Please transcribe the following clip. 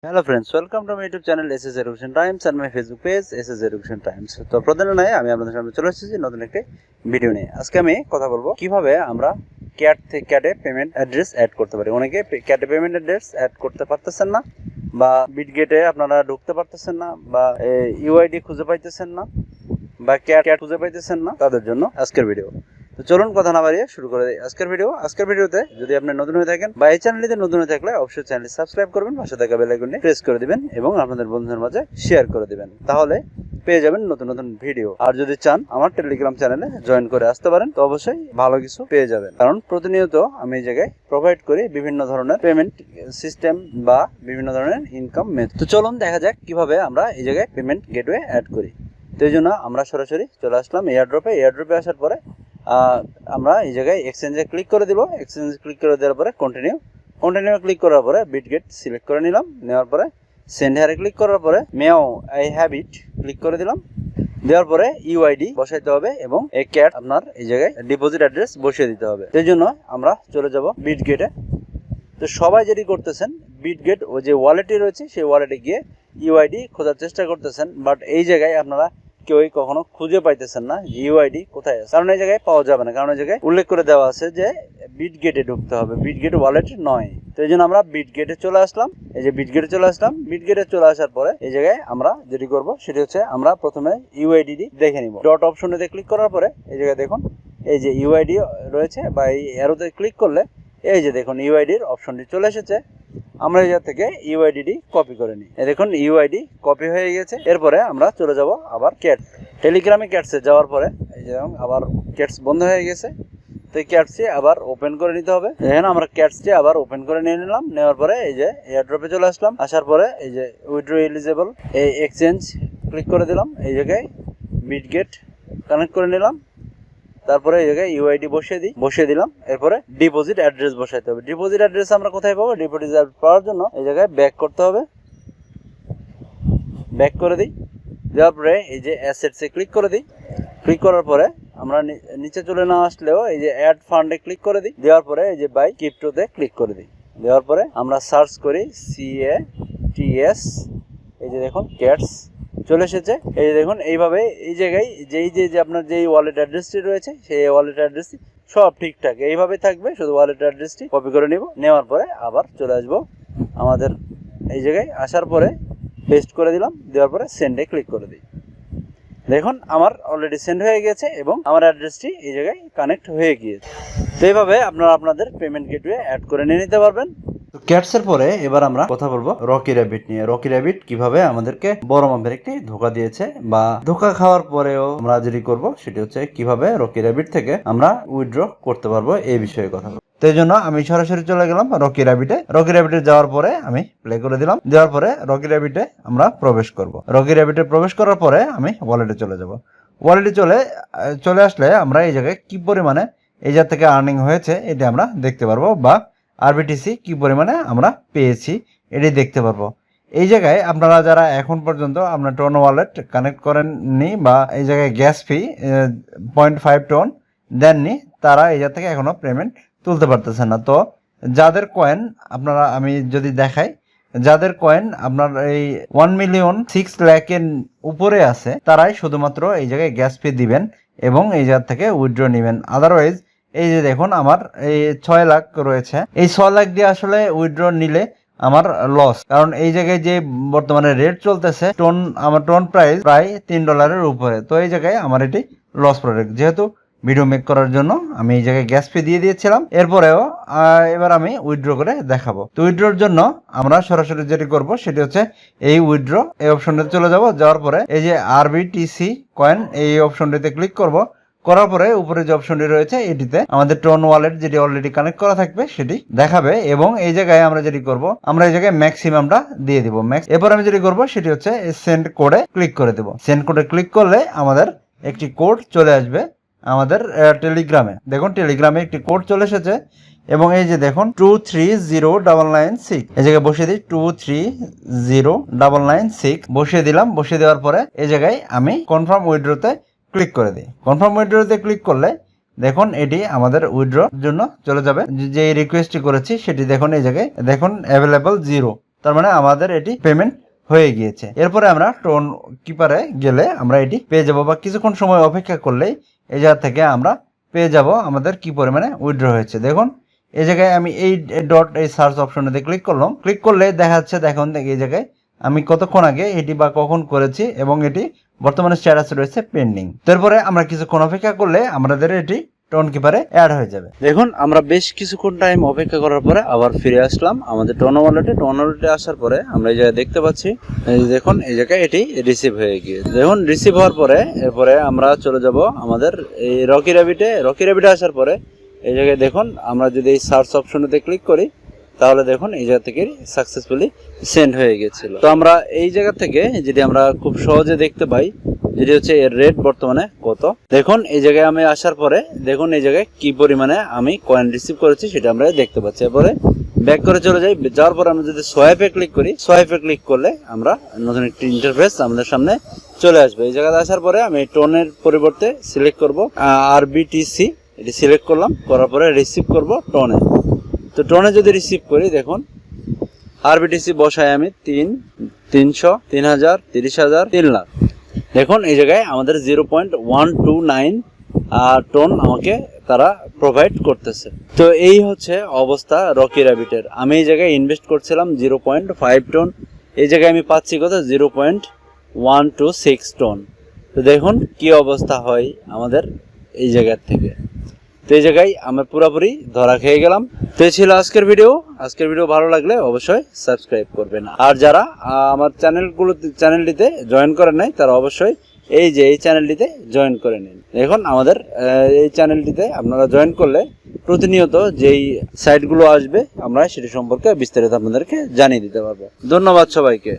Hello friends, welcome to my YouTube channel SS Education Times and my Facebook page SS Education Times. তো প্রথমে নয় আমি আপনাদের সামনে চলে এসেছি নতুন একটি ভিডিও নিয়ে। আজকে আমি কথা বলবো কিভাবে আমরা ক্যাটে পেমেন্ট অ্যাড্রেস অ্যাড করতে পারি। অনেকে ক্যাটে পেমেন্ট অ্যাড্রেস অ্যাড করতে পারতেছেন না, বা বিটগেটে আপনারা ঢুকতে পারতেছেন না, বা ইউআইডি খুঁজে পাইতেছেন না, বা ক্যাট খুঁজে পাইতেছেন না, তাদের জন্য আজকের ভিডিও। তো চলুন কথা না বাড়িয়ে শুরু করে দিই আজকের ভিডিওতে যদি আপনি নতুন হয়ে থাকেন বা এই চ্যানেলটিতে নতুন হয়ে থাকলে অবশ্যই চ্যানেলটি সাবস্ক্রাইব করবেন, পাশে থাকা বেল আইকনটি প্রেস করে দিবেন এবং আপনাদের বন্ধুদের মাঝে শেয়ার করে দিবেন। তাহলে পেয়ে যাবেন নতুন নতুন ভিডিও। আর যদি চান আমার টেলিগ্রাম চ্যানেলে জয়েন করে আসতে পারেন, তো অবশ্যই ভালো কিছু পেয়ে যাবেন, কারণ প্রতিনিয়ত আমি এই জায়গায় প্রোভাইড করি বিভিন্ন ধরনের পেমেন্ট সিস্টেম বা বিভিন্ন ধরনের ইনকাম মেথড। তো চলুন দেখা যাক কিভাবে আমরা এই জায়গায় পেমেন্ট গেটওয়ে অ্যাড করি। তো এই জন্য আমরা সরাসরি চলে আসলাম এয়ারড্রপে আসার পরে আমরা এই জায়গায় এক্সচেঞ্জে ক্লিক করে দিব। এক্সচেঞ্জে ক্লিক করে দেওয়ার পরে কন্টিনিউ ক্লিক করার পরে বিটগেট সিলেক্ট করে নিলাম। নেওয়ার পরে সেন্ড হেয়ারে ক্লিক করার পরে মেও আই হ্যাভ ইট ক্লিক করে দিলাম। দেওয়ার পরে ইউআইডি বসাইতে হবে এবং এই ক্যাট আপনার এই জায়গায় ডিপোজিট অ্যাড্রেস বসিয়ে দিতে হবে। সেই জন্য আমরা চলে যাব বিটগেটে। তো সবাই যেটি করতেছেন, বিটগেট ও যে ওয়ালেটটি রয়েছে সেই ওয়ালেটে গিয়ে ইউআইডি খোঁজার চেষ্টা করতেছেন, বাট এই জায়গায় আপনারা কেউই কখনো খুঁজে পাইতেছেন না ইউআইডি কোথায় আছে, কারণ এই জায়গায় পাওয়া যাবে না, কারণ এই জায়গায় উল্লেখ করে দেওয়া আছে যে বিটগেটে ঢুকতে হবে, বিটগেট ওয়ালেট নয়। তো এই জন্য আমরা বিটগেটে চলে আসলাম। এই যে বিটগেটে চলে আসার পরে এই জায়গায় আমরা যেটি করব সেটি হচ্ছে আমরা প্রথমে ইউআইডি দেখে নিব। ডট অপশনেতে ক্লিক করার পরে এই জায়গায় দেখুন এই যে ইউআইডি রয়েছে, বা এই অ্যারোতে ক্লিক করলে এই যে দেখুন ইউআইডির অপশনটি চলে এসেছে। আমরা এই জায়গা থেকে ইউআইডি কপি করে নিই। দেখুন ইউআইডি কপি হয়ে গেছে। এরপরে আমরা চলে যাব আবার টেলিগ্রামে ক্যাটসে যাওয়ার পরে এই যে আবার ক্যাটস বন্ধ হয়ে গেছে। তো এই ক্যাটসটি আবার ওপেন করে নিতে হবে। এখানে আমরা ক্যাটসটি আবার ওপেন করে নিয়ে নিলাম। নেওয়ার পরে এই যে এয়ারড্রপে চলে আসলাম। আসার পরে এই যে উইথড্র এলিজেবল এই এক্সচেঞ্জ ক্লিক করে দিলাম। এই জায়গায় বিটগেট কানেক্ট করে নিলাম। তারপরে এই জায়গায় ইউআইডি বসিয়ে দিলাম। এরপরে ডিপোজিট অ্যাড্রেস বসাইতে হবে। ডিপোজিট অ্যাড্রেস আমরা কোথায় পাবো? ডিপোজিট পাওয়ার জন্য এই জায়গায় ব্যাক করতে হবে। ব্যাক করে দিই। দেওয়ার পরে এই যে অ্যাসেটসে ক্লিক করে দিই। ক্লিক করার পরে আমরা নিচে চলে না আসলেও এই যে অ্যাড ফান্ডে ক্লিক করে দিই। দেওয়ার পরে এই যে বাই ক্রিপ্টোতে ক্লিক করে দিই। দেওয়ার পরে আমরা সার্চ করি CATS। এই যে দেখুন ক্যাটস চলে এসেছে। এই যে দেখুন এইভাবে এই জায়গায় যে আপনার যেই ওয়ালেট অ্যাড্রেসটি রয়েছে সেই ওয়ালেট অ্যাড্রেসটি সব ঠিকঠাক এইভাবে থাকবে, শুধু ওয়ালেট অ্যাড্রেসটি কপি করে নিব। নেওয়ার পরে আবার চলে আসবো আমাদের এই জায়গায়। আসার পরে পেস্ট করে দিলাম। দেওয়ার পরে সেন্ডে ক্লিক করে দিই। দেখুন আমার অলরেডি সেন্ড হয়ে গেছে এবং আমার অ্যাড্রেসটি এই জায়গায় কানেক্ট হয়ে গিয়েছে। তো এইভাবে আপনারা আপনাদের পেমেন্ট গেটওয়ে অ্যাড করে নিয়ে নিতে পারবেন। ক্যাটসের পরে এবার আমরা কথা বলবো রকি র্যাবিট নিয়ে। রকি র্যাবিট কিভাবে আমাদেরকে বড় মাপের একটি ধোকা দিয়েছে, বা ধোকা খাওয়ার পরেও আমরা যেটি করব সেটি হচ্ছে কিভাবে রকি র্যাবিট থেকে আমরা উইথড্র করতে পারবো, এই বিষয়ে কথা বলবো। তো এই জন্য আমি সরাসরি চলে গেলাম রকি র্যাবিটে যাওয়ার পরে আমি প্লে করে দিলাম। দেওয়ার পরে রকি র্যাবিটে আমরা প্রবেশ করব। রকি র্যাবিটে প্রবেশ করার পরে আমি ওয়ালেটে চলে যাব। ওয়ালেটে চলে আসলে আমরা এই জায়গায় কি পরিমাণে এই জায়গা থেকে আর্নিং হয়েছে এটি আমরা দেখতে পারবো, বা আরবিটিসি কি পরিমাণে আমরা পেয়েছি এটি দেখতে পারবো। এই জায়গায় আপনারা যারা এখন পর্যন্ত আপনার টোন ওয়ালেট কানেক্ট করেননি, বা এই জায়গায় গ্যাস ফি 0.5 টোন দেননি, তারা এই জায়গা থেকে এখনো পেমেন্ট তুলতে পারতেছেন না। তো যাদের কয়েন আপনারা, আমি যদি দেখাই, যাদের কয়েন আপনার এই 1,06,00,000 উপরে আছে, তারাই শুধুমাত্র এই জায়গায় গ্যাস ফি দিবেন এবং এই জায়গা থেকে উইথড্র নেবেন। আদারওয়াইজ এই যে দেখুন আমার এই 6 লাখ রয়েছে, এই 6 লাখ দিয়ে আসলে উইথড্র নিলে আমার লস, কারণ এই জায়গায় যে বর্তমানে রেট চলতেছে আমার টোন প্রাইস প্রায় $3 উপরে। তো এই জায়গায় আমার এটি লস প্রোডাক্ট, যেহেতু ভিডিও মেক করার জন্য আমি এই জায়গায় গ্যাস ফি দিয়ে দিয়েছিলাম। এরপরেও এবার আমি উইথড্র করে দেখাবো। তো উইথড্রর জন্য আমরা সরাসরি যেটি করব সেটি হচ্ছে এই উইথড্র এই অপশনটিতে চলে যাব। যাওয়ার পরে এই যে আরবিটিসি কয়েন এই অপশনটিতে ক্লিক করব। করার পরে উপরে যে অপশনটি রয়েছে এটিতে আমাদের টোন ওয়ালেট যেটি অলরেডি কানেক্ট করা থাকবে সেটি দেখাবে, এবং এই জায়গায় আমরা যেটি করব, আমরা এই জায়গায় ম্যাক্সিমামটা দিয়ে দিব। এরপর আমি যেটি করব সেটি হচ্ছে সেন্ড কোডে ক্লিক করে দেব। সেন্ড কোডে ক্লিক করলে আমাদের একটি কোড চলে আসবে আমাদের টেলিগ্রামে। দেখুন টেলিগ্রামে একটি কোড চলে এসেছে এবং এই যে দেখুন 230996 এই জায়গায় বসিয়ে দিই। 230996 বসিয়ে দিলাম। বসিয়ে দেওয়ার পরে এই জায়গায় আমি কনফার্ম উইথড্রতে ক্লিক করে দিই। কনফার্ম উইথড্রতে ক্লিক করলে দেখুন এটি আমাদের উইথড্র জন্য চলে যাবে। যে রিকোয়েস্টটি করেছি সেটি দেখুন এই জায়গায় দেখুন অ্যাভেলেবল 0। তার মানে আমাদের এটি পেমেন্ট হয়ে গিয়েছে। এরপরে আমরা টোন কিপারে গেলে আমরা এটি পেয়ে যাব, বা কিছুক্ষণ সময় অপেক্ষা করলেই এই জায়গা থেকে আমরা পেয়ে যাব আমাদের কি পরিমাণে উইথড্র হয়েছে। দেখুন এই জায়গায় আমি এই ডট এই সার্চ অপশনেতে ক্লিক করলাম, ক্লিক করলে দেখা যাচ্ছে দেখুন এই জায়গায় আমি কতক্ষণ আগে এটি বা কখন করেছি এবং এটি বর্তমানে স্ট্যাটাসে রয়েছে পেন্ডিং। তারপরে আমরা কিছুক্ষণ অপেক্ষা করলে আমাদের এটি টোন কিপারে অ্যাড হয়ে যাবে। দেখুন আমরা বেশ কিছুক্ষণ টাইম অপেক্ষা করার পরে আবার ফিরে আসলাম আমাদের টোন ওয়ালেটে আসার পরে আমরা এই জায়গায় দেখতে পাচ্ছি এই দেখুন এই জায়গায় এটি রিসিভ হয়ে গিয়েছে। দেখুন রিসিভ হওয়ার পরে এরপরে আমরা চলে যাব আমাদের এই রকি র্যাবিটে আসার পরে এই জায়গায় দেখুন আমরা যদি এই সার্চ অপশনেতে ক্লিক করি তাহলে দেখুন এই জায়গা থেকে সাকসেসফুলি সেন্ড হয়ে গেছিল। তো আমরা এই জায়গা থেকে যেটি আমরা খুব সহজে দেখতে পাই যেটি হচ্ছে এর রেট বর্তমানে কত। দেখুন এই জায়গায় আমি আসার পরে দেখুন এই জায়গায় কি পরিমাণে আমি কয়েন রিসিভ করেছি সেটা আমরা দেখতে পাচ্ছি। এরপরে ব্যাক করে চলে যাই, যাওয়ার পরে আমরা যদি সোয়াইপে ক্লিক করি, সোয়াইপে ক্লিক করলে আমরা নতুন একটি ইন্টারফেস আমাদের সামনে চলে আসবে। এই জায়গাতে আসার পরে আমি টোনের পরিবর্তে সিলেক্ট করব আরবিটিসি, এটি সিলেক্ট করলাম, করার পরে রিসিভ করব টোনে। তো টোনে যদি রিসিভ করি দেখুন আরবিটিসি বসায় আমি 300, 3000, 30,000, 3 লাখ। দেখুন এই জায়গায় আমাদের 0.129 টোন আমাকে তারা প্রোভাইড করতেছে। তো এই হচ্ছে অবস্থা রকি র্যাবিটের। আমি এই জায়গায় ইনভেস্ট করছিলাম 0.5 টোন, এই জায়গায় আমি পাচ্ছি কত 0.126 টোন। তো দেখুন কি অবস্থা হয় আমাদের এই জায়গার থেকে। তো এই জায়গায় আমরা পুরোপুরি ধরা খেয়ে গেলাম। তো এই ছিল আজকের ভিডিও ভালো লাগলে অবশ্যই সাবস্ক্রাইব করবেন। আর যারা আমার চ্যানেলটিতে জয়েন করেন নাই তারা অবশ্যই এই চ্যানেলটিতে জয়েন করে নিন। এখন আমাদের এই চ্যানেলটিতে আপনারা জয়েন করলে প্রতিনিয়ত যেই সাইটগুলো আসবে আমরা সেটি সম্পর্কে বিস্তারিত আপনাদেরকে জানিয়ে দিতে পারবো। ধন্যবাদ সবাইকে।